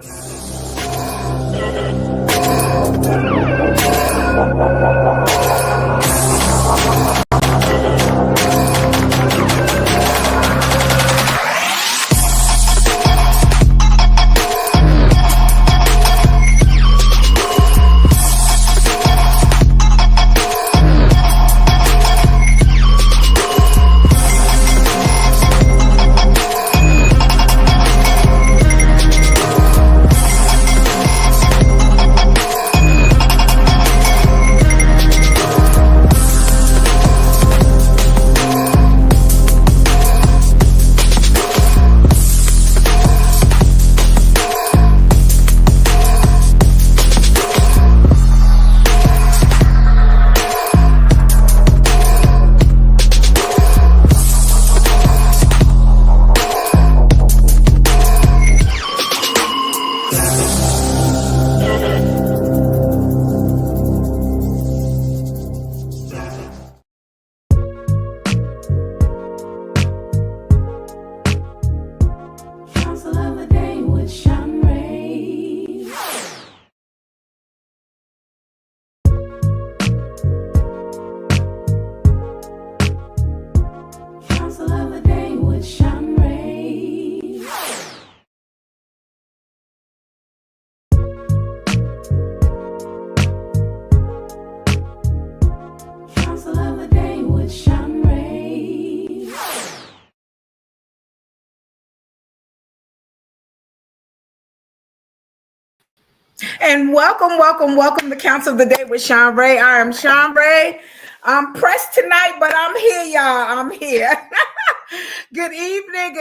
Counsel of the day with Shanrae. Counsel of the day with Shanrae. Counsel of the day with Shanrae. And welcome to Counsel of the Day with Shanrae. I am Shanrae. I'm pressed tonight, but I'm here, y'all. I'm here. Good evening,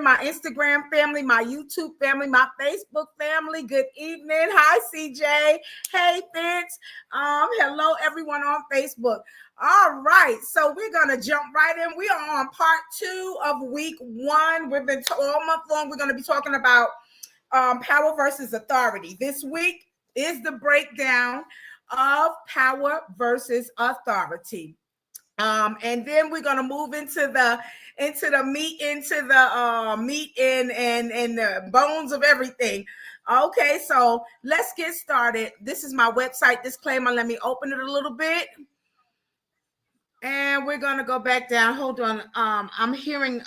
my Instagram family, my YouTube family, my Facebook family. Good evening. Hi, CJ. Hey, Vince. Hello, everyone on Facebook. All right, so we're gonna jump right in. We are on part 2 of week 1. We've been all month long. We're gonna be talking about power versus authority. This week is the breakdown of power versus authority. And then we're gonna move into the meat and the bones of everything. Okay, so let's get started. This is my website disclaimer. Let me open it a little bit. And we're gonna go back down. Hold on. I'm hearing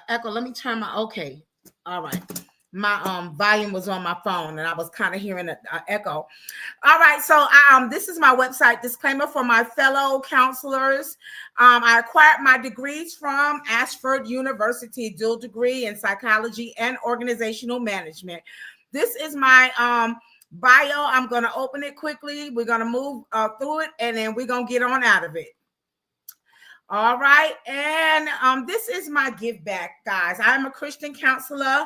echo. Let me turn my okay. All right. My volume was on my phone and I was kind of hearing an echo. All right, so this is my website disclaimer for my fellow counselors. I acquired my degrees from Ashford University, dual degree in psychology and organizational management. This is my bio. I'm going to open it quickly. We're going to move through it and then we're going to get on out of it. All right, and this is my give back, guys. I'm a Christian counselor.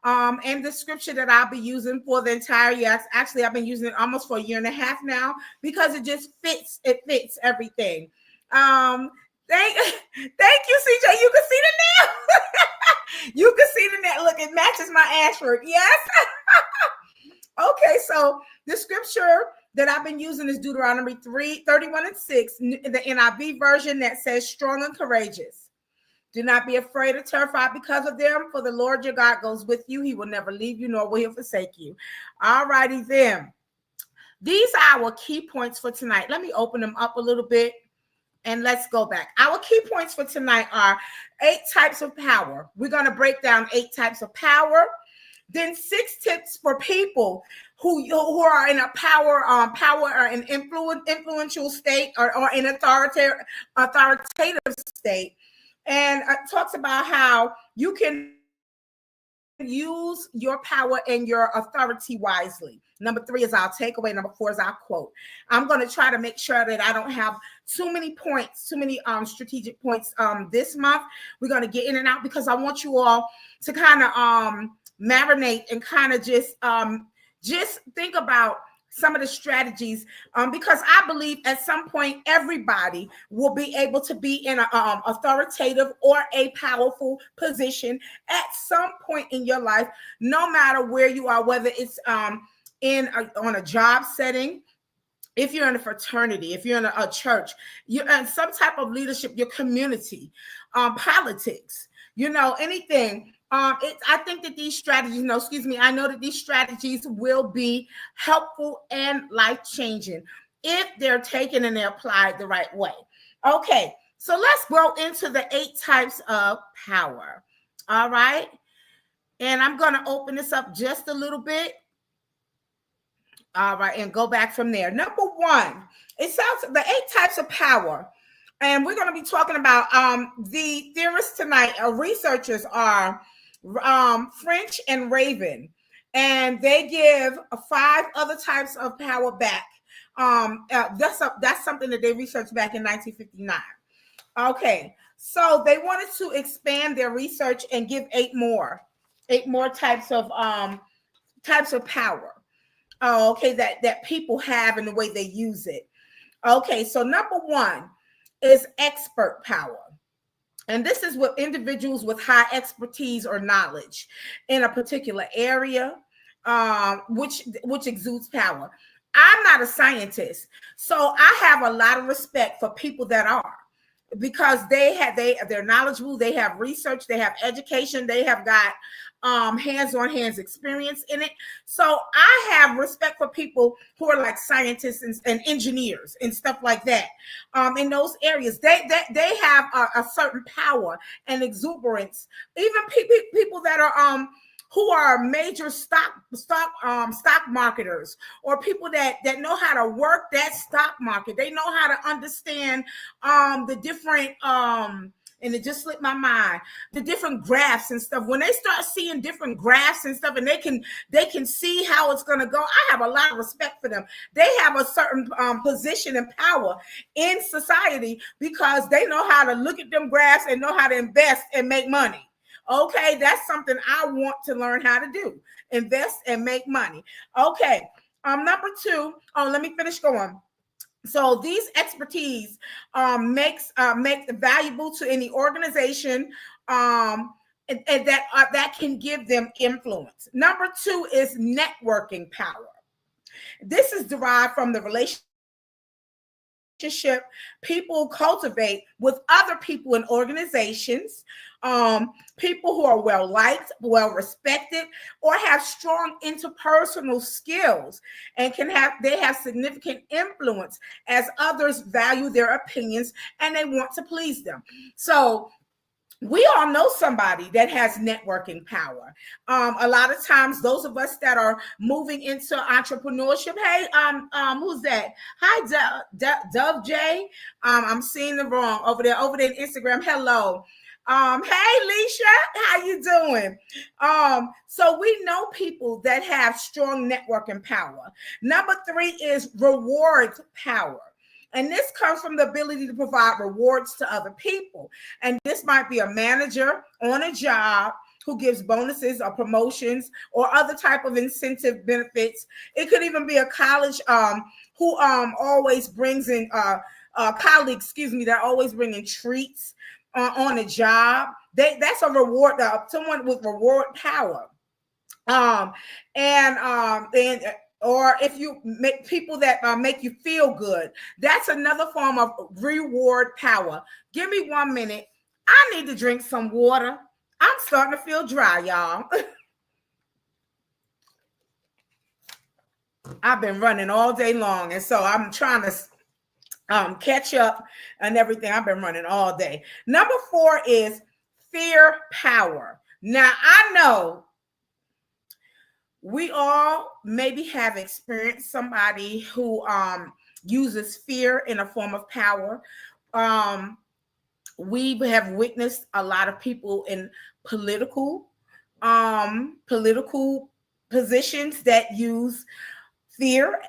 And the scripture that I'll be using for the entire year, actually, I've been using it almost for a year and a half now because it just fits. It fits everything. Thank you, CJ. You can see the nail. You can see the nail. Look, it matches my Ashford. Yes. Okay, so the scripture that I've been using is Deuteronomy 3:31-6, the NIV version that says strong and courageous. Do not be afraid or terrified because of them, for the Lord your God goes with you. He will never leave you, nor will he forsake you. All righty then. These are our key points for tonight. Let me open them up a little bit and let's go back. Our key points for tonight are 8 types of power. We're going to break down 8 types of power. Then 6 tips for people who are in a power or an influential state or in authoritative state. And it talks about how you can use your power and your authority wisely. Number 3 is our takeaway. Number 4 is our quote. I'm going to try to make sure that I don't have too many strategic points this month. We're going to get in and out because I want you all to kind of marinate and kind of just think about some of the strategies, because I believe at some point everybody will be able to be in an authoritative or a powerful position at some point in your life, no matter where you are, whether it's on a job setting, if you're in a fraternity, if you're in a church, you're in some type of leadership, your community, politics, anything. I think that these strategies, no, excuse me, I know that these strategies will be helpful and life-changing if they're taken and they're applied the right way. Okay, so let's go into the 8 types of power. All right. And I'm going to open this up just a little bit. All right, and go back from there. Number 1, it sounds the 8 types of power. And we're going to be talking about the theorists tonight. Researchers are French and Raven, and they give 5 other types of power back. That's something that they researched back in 1959. Okay, so they wanted to expand their research and give 8 more types of power. Oh, okay, that people have in the way they use it. Okay, so number 1 is expert power. And this is what individuals with high expertise or knowledge in a particular area, which exudes power. I'm not a scientist, so I have a lot of respect for people that are, because they're knowledgeable, they have research, they have education, they have got hands-on experience in it. So I have respect for people who are like scientists and engineers and stuff like that. In those areas, they have a certain power and exuberance. Even people that are who are major stock marketers, or people that know how to work that stock market. They know how to understand the different and it just slipped my mind, the different graphs and stuff. When they start seeing different graphs and stuff, and they can see how it's going to go, I have a lot of respect for them. They have a certain position and power in society because they know how to look at them graphs and know how to invest and make money. Okay, that's something I want to learn how to do. Invest and make money. Okay, number 2. Let me finish going. So these expertise makes valuable to any organization, and that can give them influence. Number 2 is networking power. This is derived from the relationship people cultivate with other people in organizations, people who are well liked, well respected, or have strong interpersonal skills, and they have significant influence as others value their opinions and they want to please them. So we all know somebody that has networking power. A lot of times, those of us that are moving into entrepreneurship, hey, who's that? Hi, Dove J. I'm seeing the wrong over there in Instagram. Hello. Hey, Leisha, how you doing? So we know people that have strong networking power. Number 3 is reward power. And this comes from the ability to provide rewards to other people. And this might be a manager on a job who gives bonuses or promotions or other type of incentive benefits. It could even be a college who always brings in colleagues, that always bring in treats on a job. That's a reward, someone with reward power. Or if you make people that make you feel good, that's another form of reward power. Give me 1 minute. I need to drink some water. I'm starting to feel dry, y'all. I've been running all day long, and so I'm trying to catch up and everything. I've been running all day. Number 4 is fear power. Now, I know we all maybe have experienced somebody who uses fear in a form of power. We have witnessed a lot of people in political positions that use fear,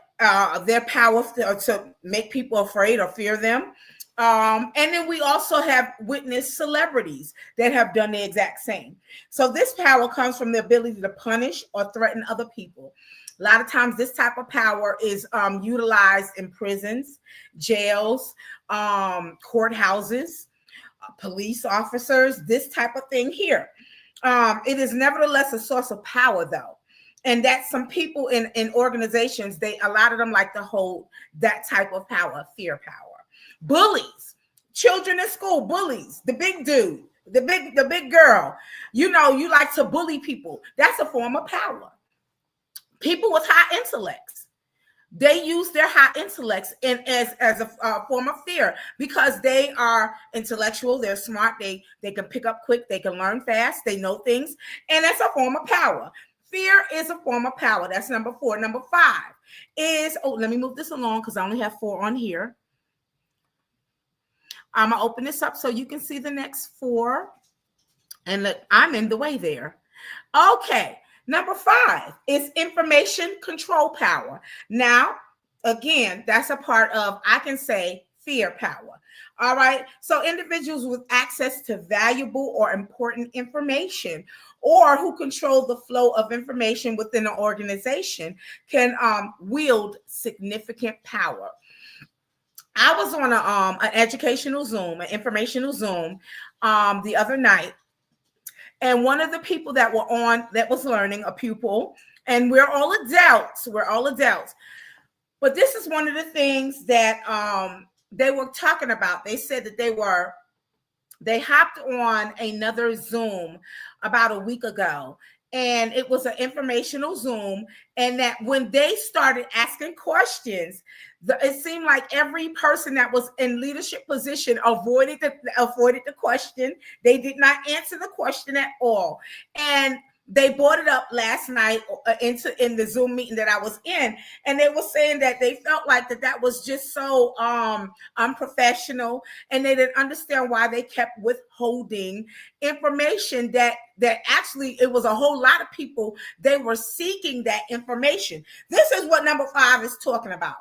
their power to make people afraid or fear them. And then we also have witnessed celebrities that have done the exact same. So this power comes from the ability to punish or threaten other people. A lot of times this type of power is utilized in prisons, jails, courthouses, police officers, this type of thing here. It is nevertheless a source of power, though. And that some people in organizations, a lot of them like to hold that type of power, fear power. Bullies, children in school, bullies, the big dude, the big girl. You know, you like to bully people. That's a form of power. People with high intellects, they use their high intellects in as a form of fear because they are intellectual, they're smart, they can pick up quick, they can learn fast, they know things, and that's a form of power. Fear is a form of power. That's number 4. Number 5 is, let me move this along because I only have 4 on here. I'm gonna open this up so you can see the next 4, and look, I'm in the way there. Okay. Number 5 is information control power. Now, again, that's a part of, I can say, fear power. All right. So individuals with access to valuable or important information, or who control the flow of information within an organization, can wield significant power. I was on an educational Zoom, an informational Zoom, the other night. And one of the people that were on, that was learning, a pupil, and we're all adults. But this is one of the things that they were talking about. They said that they hopped on another Zoom about a week ago, and it was an informational Zoom. And that when they started asking questions, it seemed like every person that was in leadership position avoided the question. They did not answer the question at all. And they brought it up last night in the Zoom meeting that I was in, and they were saying that they felt like that was just so unprofessional, and they didn't understand why they kept withholding information that actually it was a whole lot of people, they were seeking that information. This is what number 5 is talking about.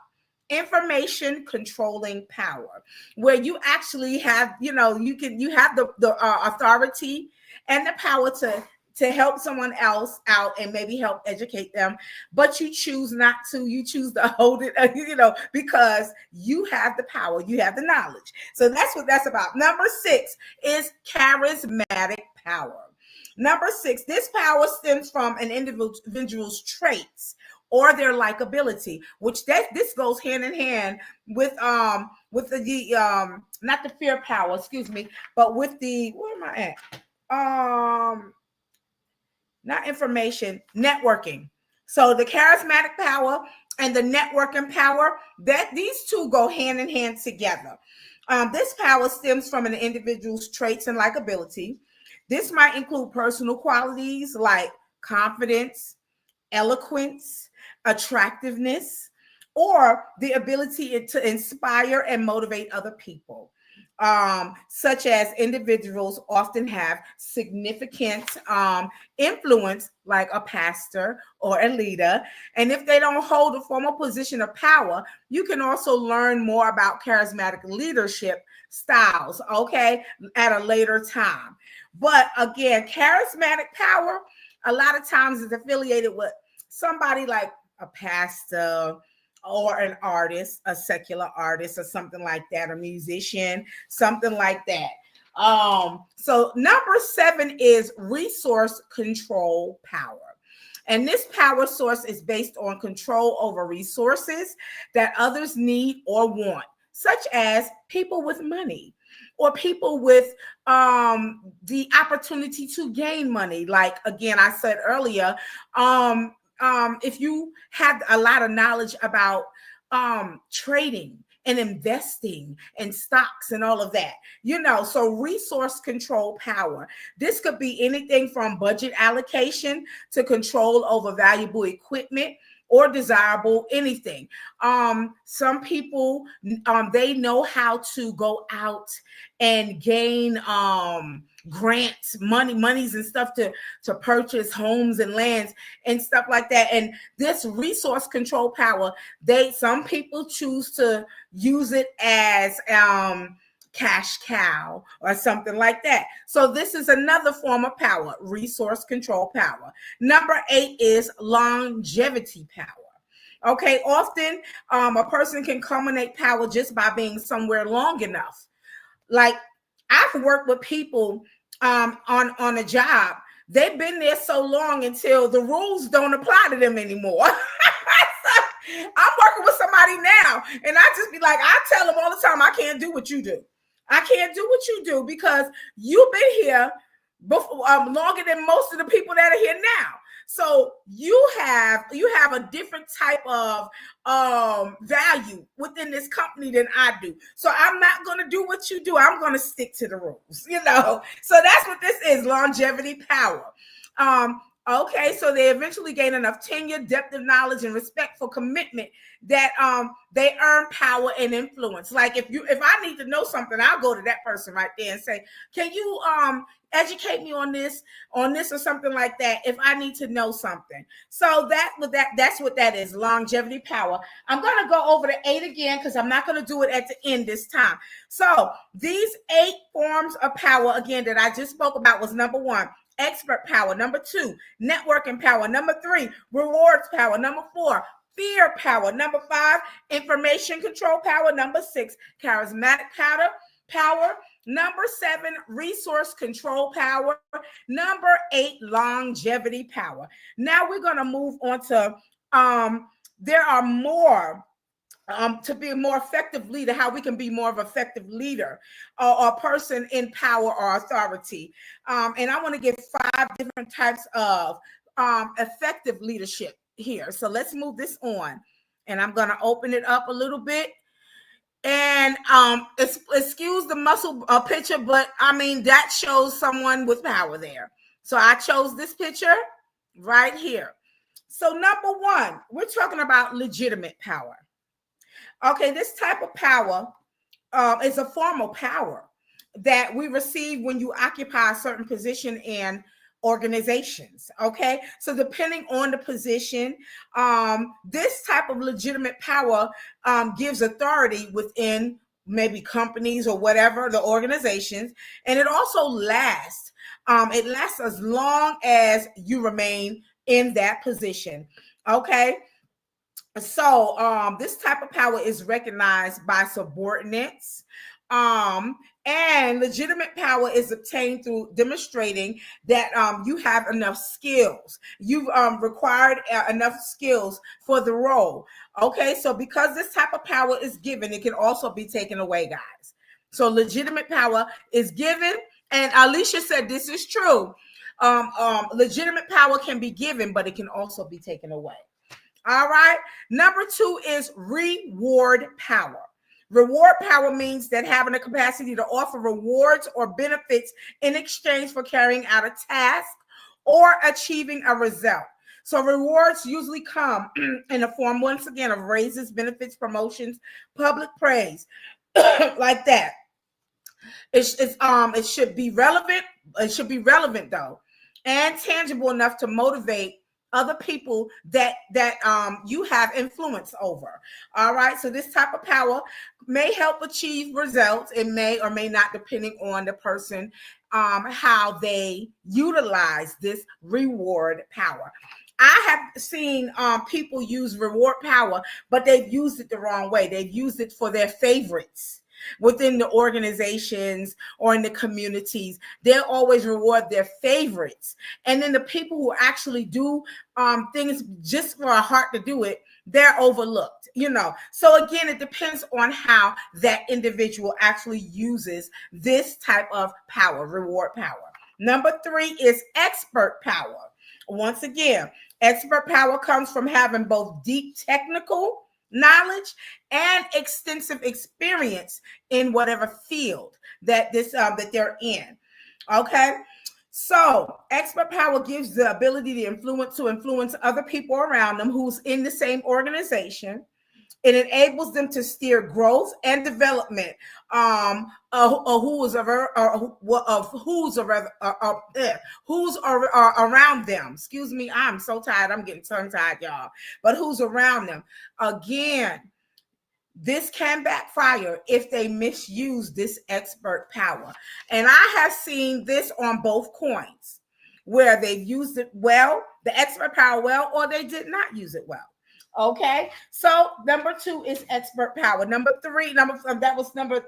Information controlling power, where you actually have, you have the authority and the power to help someone else out and maybe help educate them, but you choose not to. You choose to hold it, because you have the power, you have the knowledge. So that's what that's about. Number 6 is charismatic power. Number 6, this power stems from an individual's traits or their likability, which this goes hand in hand with the not the fear power, excuse me, but with the, where am I at? Not information, networking. So the charismatic power and the networking power, that these two go hand in hand together. This power stems from an individual's traits and likability. This might include personal qualities like confidence, eloquence, attractiveness, or the ability to inspire and motivate other people. Such as individuals often have significant influence, like a pastor or a leader. And if they don't hold a formal position of power, you can also learn more about charismatic leadership styles, okay, at a later time. But again, charismatic power a lot of times is affiliated with somebody like a pastor or an artist, a secular artist or something like that, a musician, something like that. So number 7 is resource control power. And this power source is based on control over resources that others need or want, such as people with money or people with the opportunity to gain money. Like, again, I said earlier, if you have a lot of knowledge about trading and investing and stocks and all of that, so resource control power. This could be anything from budget allocation to control over valuable equipment or desirable anything. Some people, they know how to go out and gain grants, monies and stuff to purchase homes and lands and stuff like that. And this resource control power, some people choose to use it as cash cow or something like that. So this is another form of power, resource control power. Number 8 is longevity power. Okay, often a person can culminate power just by being somewhere long enough. Like, I've worked with people on a job. They've been there so long until the rules don't apply to them anymore. I'm working with somebody now, and I just be like, I tell them all the time, I can't do what you do. I can't do what you do because you've been here before, longer than most of the people that are here now. So you have a different type of value within this company than I do. So I'm not going to do what you do. I'm going to stick to the rules, you know. So that's what this is, longevity power. Okay, so they eventually gain enough tenure, depth of knowledge, and respectful commitment that they earn power and influence. Like if I need to know something, I'll go to that person right there and say, "Can you educate me on this or something like that?" If I need to know something. So that's what that is, longevity power. I'm gonna go over the 8 again because I'm not gonna do it at the end this time. So these 8 forms of power again that I just spoke about was number 1. Expert power. Number 2, networking power. Number 3, rewards power. Number 4, fear power. Number 5, information control power. Number 6, charismatic power. Number 7, resource control power. Number 8, longevity power. Now we're going to move on to there are more to be a more effective leader, how we can be more of an effective leader or person in power or authority. And I want to give 5 different types of effective leadership here. So let's move this on. And I'm going to open it up a little bit. And excuse the muscle picture, but I mean, that shows someone with power there. So I chose this picture right here. So number 1, we're talking about legitimate power. Okay, this type of power is a formal power that we receive when you occupy a certain position in organizations. Okay, so depending on the position, this type of legitimate power gives authority within maybe companies or whatever, the organizations, and it also lasts. It lasts as long as you remain in that position. Okay. So this type of power is recognized by subordinates. And legitimate power is obtained through demonstrating that you have enough skills. You've required enough skills for the role. Okay, so because this type of power is given, it can also be taken away, guys. So legitimate power is given, and Alicia said this is true. Legitimate power can be given, but it can also be taken away. All right. Number 2 is reward power. Reward power means that having the capacity to offer rewards or benefits in exchange for carrying out a task or achieving a result. So rewards usually come in the form, once again, of raises, benefits, promotions, public praise, like that. It should be relevant. It should be relevant though, and tangible enough to motivate other people that you have influence over. All right, so this type of power may help achieve results. It may or may not, depending on the person, how they utilize this reward power. I have seen people use reward power, but they've used it the wrong way. They've used it for their favorites within the organizations or in the communities. They'll always reward their favorites. And then the people who actually do things just for a heart to do it, they're overlooked, you know. So again, it depends on how that individual actually uses this type of power, reward power. Number 3 is expert power. Once again, expert power comes from having both deep technical knowledge and extensive experience in whatever field that they're in. Okay, so expert power gives the ability to influence other people around them who's in the same organization. It enables them to steer growth and development who's around them. Excuse me, I'm so tired. I'm getting tongue-tied, y'all. But who's around them? Again, this can backfire if they misuse this expert power. And I have seen this on both coins, where they've used it well, the expert power well, or they did not use it well. Okay, so number 2 is expert power. Number 3, that was number.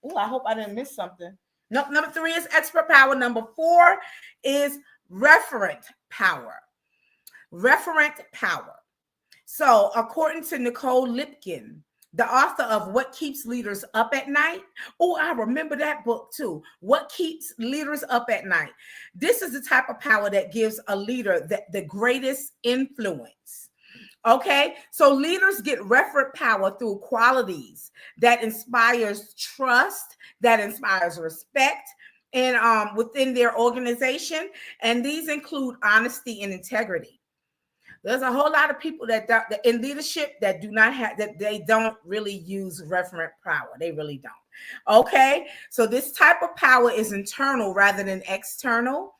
Oh, I hope I didn't miss something. No, number 3 is expert power. Number 4 is referent power. Referent power. So according to Nicole Lipkin, the author of What Keeps Leaders Up at Night. Oh, I remember that book too. What Keeps Leaders Up at Night. This is the type of power that gives a leader the greatest influence. Okay, so leaders get referent power through qualities that inspires trust, that inspires respect, and within their organization. And these include honesty and integrity. There's a whole lot of people that in leadership that do not have, that they don't really use referent power. They really don't. Okay, so this type of power is internal rather than external.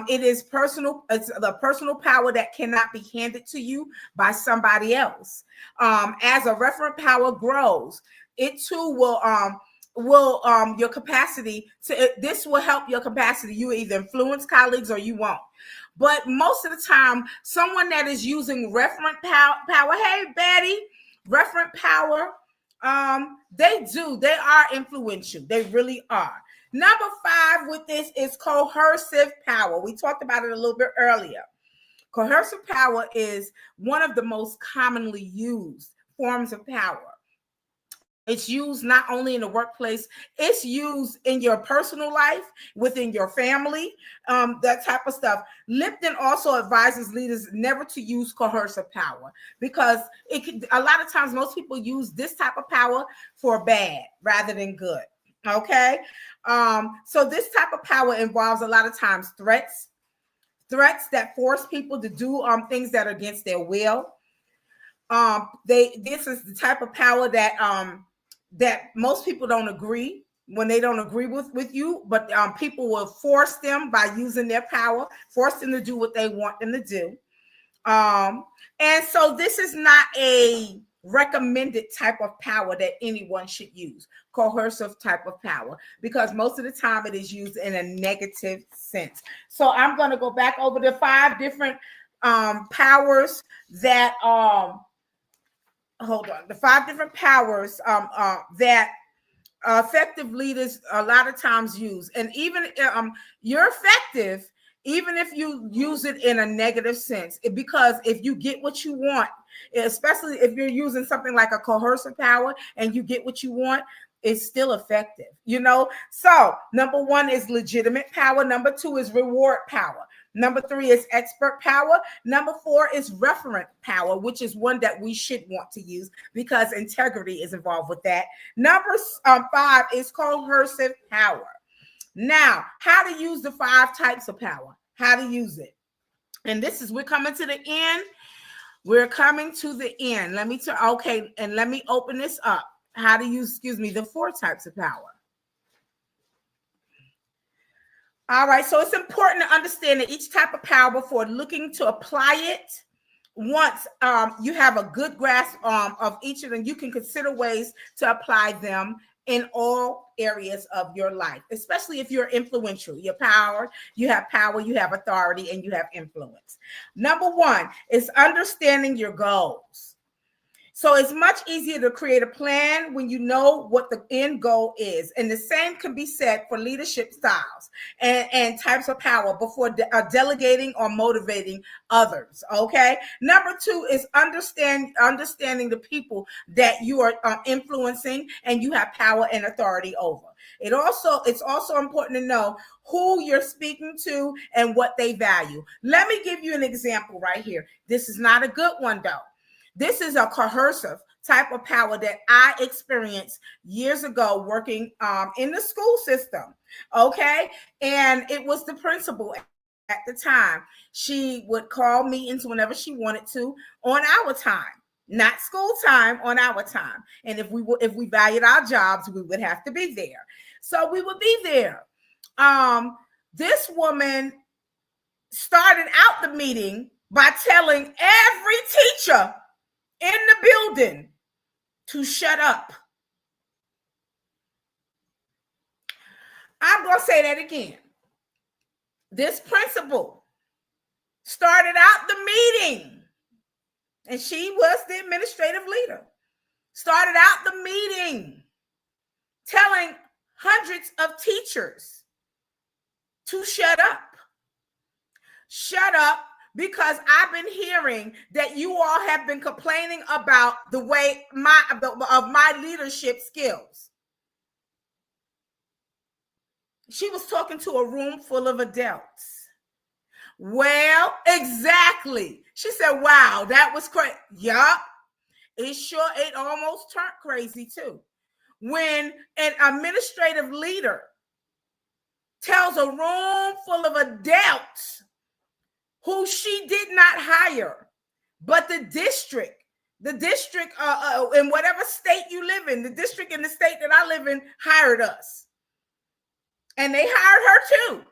It is personal. It's the personal power that cannot be handed to you by somebody else. As a referent power grows, it too will your capacity to, this will help your capacity. You either influence colleagues or you won't. But most of the time, someone that is using referent power, hey Betty, referent power, they are influential. They really are. Number 5 with this is coercive power. We talked about it a little bit earlier. Coercive power is one of the most commonly used forms of power. It's used not only in the workplace, it's used in your personal life, within your family, that type of stuff. Lipton also advises leaders never to use coercive power because it can, a lot of times most people use this type of power for bad rather than good. Okay. So this type of power involves a lot of times threats that force people to do things that are against their will. This is the type of power that most people don't agree when they don't agree with you, but people will force them by using their power, force them to do what they want them to do. And so this is not a recommended type of power that anyone should use, coercive type of power, because most of the time it is used in a negative sense. So I'm going to go back over the 5 different powers that the 5 different powers that effective leaders a lot of times use. And even you're effective even if you use it in a negative sense, because if you get what you want, especially if you're using something like a coercive power and you get what you want, it's still effective, you know? So number 1 is legitimate power. Number 2 is reward power. Number 3 is expert power. Number 4 is referent power, which is one that we should want to use because integrity is involved with that. Number 5 is coercive power. Now, how to use the 5 types of power, how to use it. And this is, we're coming to the end. We're coming to the end. Let me open this up. How to use, the 4 types of power. All right, so it's important to understand that each type of power before looking to apply it. Once you have a good grasp of each of them, you can consider ways to apply them in all areas of your life, especially if you're influential. You have power, you have authority, and you have influence. Number 1 is understanding your goals. So it's much easier to create a plan when you know what the end goal is. And the same can be said for leadership styles and types of power before delegating or motivating others. Okay. Number 2 is understanding the people that you are influencing and you have power and authority over. It's also important to know who you're speaking to and what they value. Let me give you an example right here. This is not a good one though. This is a coercive type of power that I experienced years ago working in the school system. Okay. And it was the principal at the time. She would call meetings whenever she wanted to on our time, not school time, on our time. And if we valued our jobs, we would have to be there. So we would be there. This woman started out the meeting by telling every teacher in the building to shut up. I'm going to say that again. This principal started out the meeting, and she was the administrative leader, started out the meeting telling hundreds of teachers to shut up. Shut up because I've been hearing that you all have been complaining about the way of my leadership skills. She was talking to a room full of adults. Well, exactly. She said, wow, that was crazy. Yup. It almost turned crazy too. When an administrative leader tells a room full of adults who she did not hire, but the district in whatever state you live in, the district in the state that I live in hired us. And they hired her too.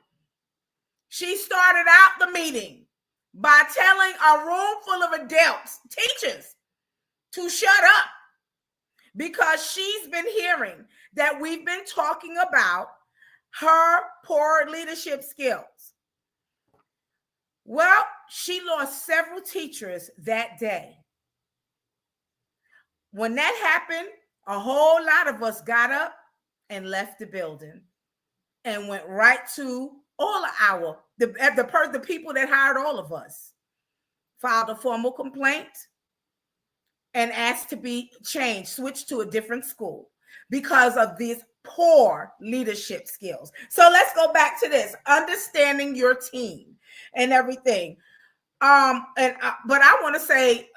She started out the meeting by telling a room full of adults, teachers, to shut up, because she's been hearing that we've been talking about her poor leadership skills. Well, she lost several teachers that day. When that happened, a whole lot of us got up and left the building and went right to all of the people that hired all of us, filed a formal complaint and asked to be changed, switched to a different school because of these poor leadership skills. So let's go back to this, understanding your team and everything. But I want to say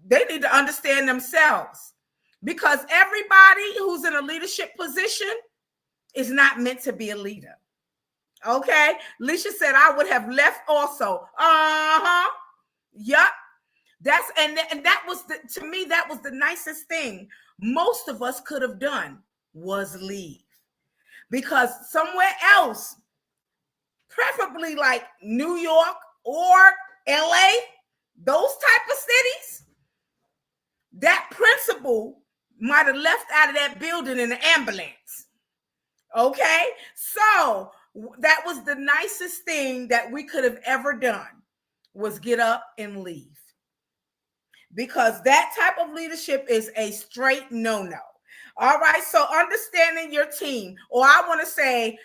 they need to understand themselves, because everybody who's in a leadership position is not meant to be a leader. Okay. Lisha said, I would have left also. Yup. That was to me, that was the nicest thing most of us could have done, was leave. Because somewhere else, preferably like New York or LA, those type of cities, that principal might have left out of that building in an ambulance. Okay, so that was the nicest thing that we could have ever done, was get up and leave. Because that type of leadership is a straight no-no. All right, so understanding your team, or I want to say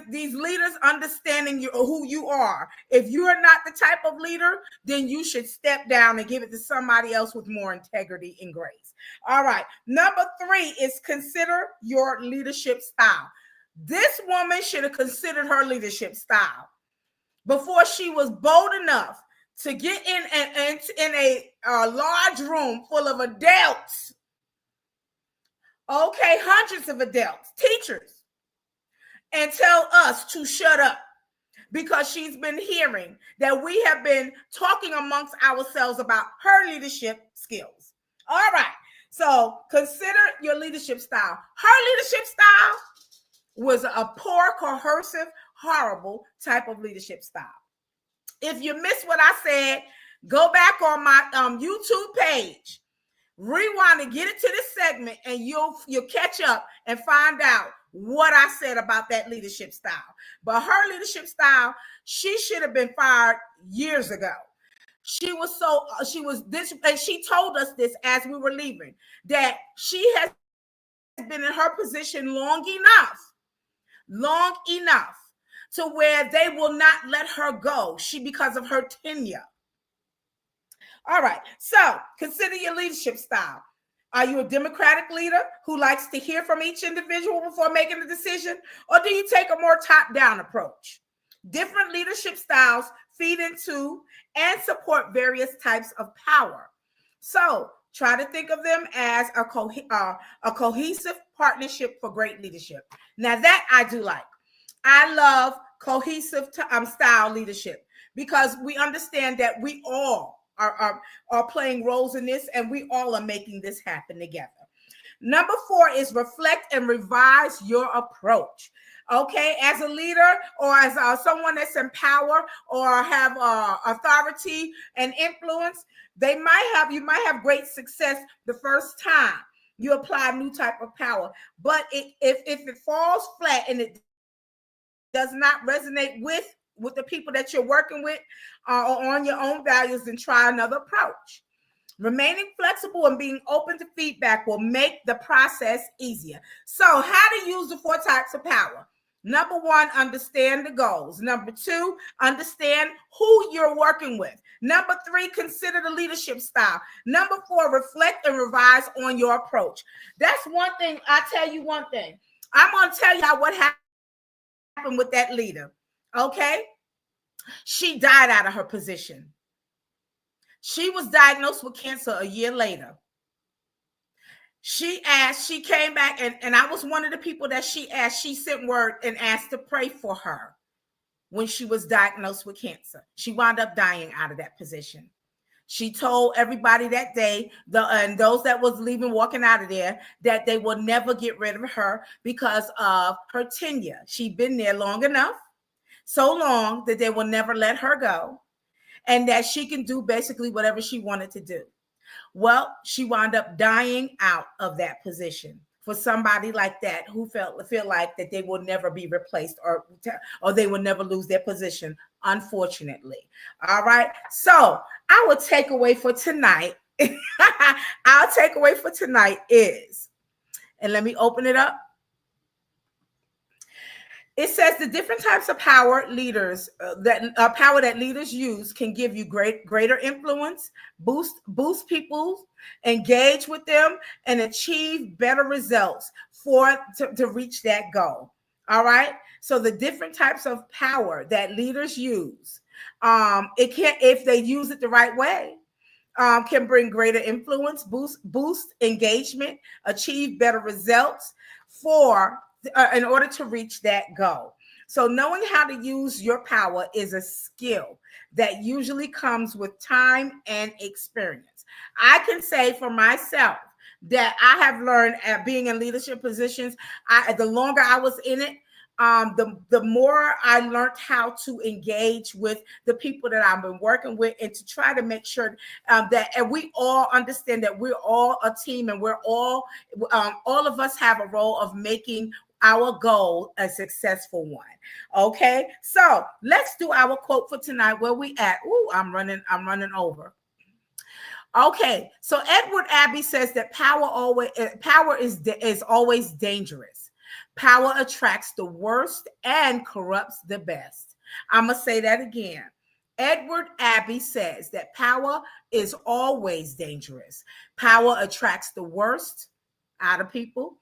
these leaders understanding who you are. If you are not the type of leader, then you should step down and give it to somebody else with more integrity and grace. All right, number 3 is consider your leadership style. This woman should have considered her leadership style before she was bold enough to get in a large room full of adults. Okay, hundreds of adults, teachers, and tell us to shut up, because she's been hearing that we have been talking amongst ourselves about her leadership skills. All right, so consider your leadership style. Her leadership style was a poor, coercive, horrible type of leadership style. If you missed what I said, go back on my YouTube page, rewind and get it to this segment, and you'll catch up and find out what I said about that leadership style. But her leadership style, she should have been fired years ago. She was this, and she told us this as we were leaving, that she has been in her position long enough to where they will not let her go, because of her tenure. All right, so consider your leadership style. Are you a democratic leader who likes to hear from each individual before making a decision, or do you take a more top-down approach? Different leadership styles feed into and support various types of power. So try to think of them as a cohesive partnership for great leadership. Now that I do like. I love cohesive style leadership, because we understand that we all are playing roles in this, and we all are making this happen together. Number 4 is reflect and revise your approach. Okay, as a leader, or as someone that's in power or have authority and influence, you might have great success the first time you apply a new type of power. But if it falls flat and it does not resonate with the people that you're working with, or on your own values, then try another approach. Remaining flexible and being open to feedback will make the process easier. So how to use the 4 types of power. Number one, understand the goals. Number two, understand who you're working with. Number three, consider the leadership style. Number four, reflect and revise on your approach. That's one thing. I tell you one thing. I'm going to tell y'all what happened with that leader. Okay? She died out of her position. She was diagnosed with cancer a year later. She came back, and I was one of the people that she asked. She sent word and asked to pray for her when she was diagnosed with cancer. She wound up dying out of that position. She told everybody that day, and those that was leaving, walking out of there, that they will never get rid of her because of her tenure. She'd been there long enough, so long that they will never let her go, and that she can do basically whatever she wanted to do. Well, she wound up dying out of that position. For somebody like that who feel like that they will never be replaced or they will never lose their position, unfortunately. All right. So our takeaway for tonight, our takeaway for tonight is, and let me open it up. It says the different types of power that leaders use can give you greater influence, boost people, engage with them, and achieve better results to reach that goal. All right. So the different types of power that leaders use, if they use it the right way, can bring greater influence, boost engagement, achieve better results in order to reach that goal. So knowing how to use your power is a skill that usually comes with time and experience. I can say for myself that I have learned at being in leadership positions, the longer I was in it, the more I learned how to engage with the people that I've been working with, and to try to make sure that we all understand that we're all a team, and we're all of us have a role of making our goal a successful one. Okay, so let's do our quote for tonight. Where we at? Ooh, I'm running over. Okay, so Edward Abbey says that power is always dangerous. Power attracts the worst and corrupts the best. I'm going to say that again. Edward Abbey says that power is always dangerous. Power attracts the worst out of people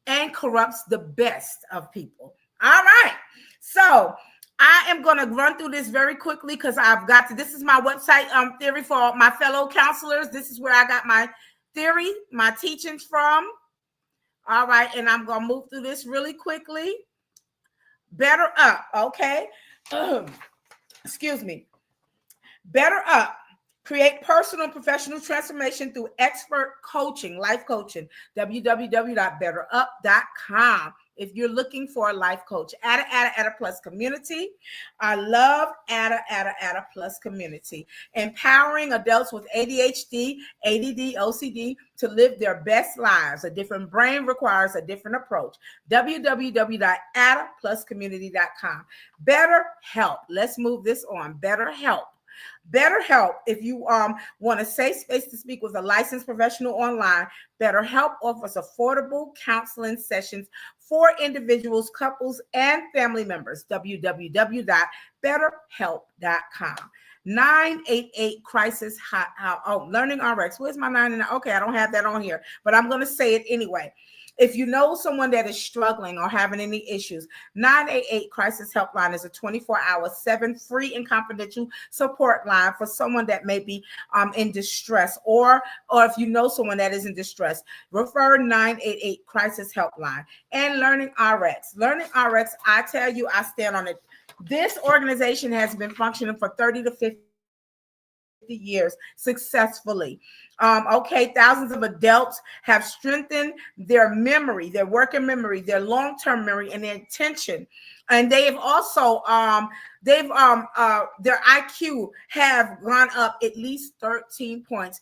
and corrupts the best of people. All right. So I am going to run through this very quickly because this is my website theory for my fellow counselors. This is where I got my theory, my teachings from. All right. And I'm going to move through this really quickly. Better up. Okay. Excuse me. Better up. Create personal and professional transformation through expert coaching, life coaching, www.betterup.com. If you're looking for a life coach, Adda Plus community. I love Adda Plus community. Empowering adults with ADHD, ADD, OCD to live their best lives. A different brain requires a different approach. www.addapluscommunity.com. Better help. Let's move this on. Better help. BetterHelp, if you want a safe space to speak with a licensed professional online, BetterHelp offers affordable counseling sessions for individuals, couples, and family members. www.betterhelp.com. 988 crisis learning RX. Where's my 9? Okay, I don't have that on here, but I'm going to say it anyway. If you know someone that is struggling or having any issues, 988 Crisis Helpline is a 24-hour, 7 free and confidential support line for someone that may be in distress, or if you know someone that is in distress, refer 988 Crisis Helpline. And Learning RX. Learning RX, I tell you, I stand on it. This organization has been functioning for 30 to 50 years successfully. Thousands of adults have strengthened their memory, their working memory, their long-term memory, and their attention. And they have also their IQ have gone up at least 13 points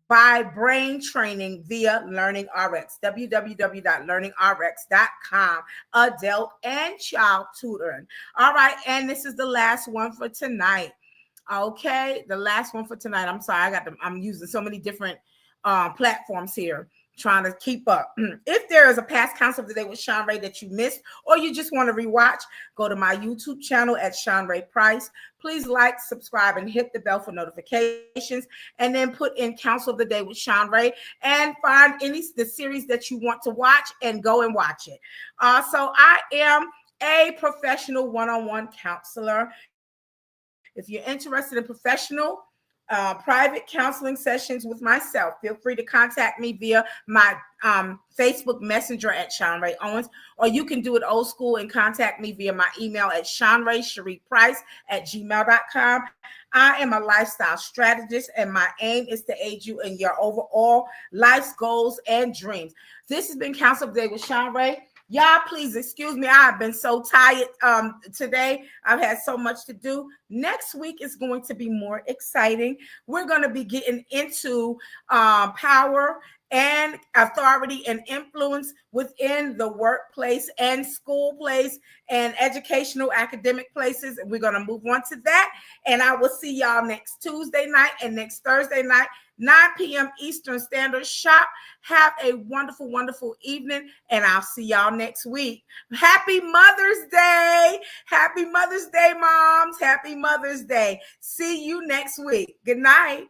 by brain training via Learning RX. www.learningrx.com. Adult and child tutoring. All right, and this is the last one for tonight. Okay, the last one for tonight. I'm sorry, I'm using so many different platforms here. trying to keep up. If there is a past counsel of the day with Shanrae that you missed, or you just want to rewatch, go to my YouTube channel at Shanrae Price. Please like, subscribe, and hit the bell for notifications, and then put in Counsel of the Day with Shanrae and find the series that you want to watch and go and watch it. So I am a professional one-on-one counselor. If you're interested in professional private counseling sessions with myself, feel free to contact me via my Facebook Messenger at Shanrae Owens, or you can do it old school and contact me via my email at shanrae.price@gmail.com. I am a lifestyle strategist, and my aim is to aid you in your overall life's goals and dreams. This has been Counsel of the Day with Shanrae. Y'all, please excuse me. I've been so tired today. I've had so much to do. Next week is going to be more exciting. We're going to be getting into power and authority and influence within the workplace and school place and educational academic places. And we're going to move on to that. And I will see y'all next Tuesday night and next Thursday night, 9 p.m. Eastern Standard. Sharp. Have a wonderful, wonderful evening, and I'll see y'all next week. Happy Mother's Day. Happy Mother's Day, moms. Happy Mother's Day. See you next week. Good night.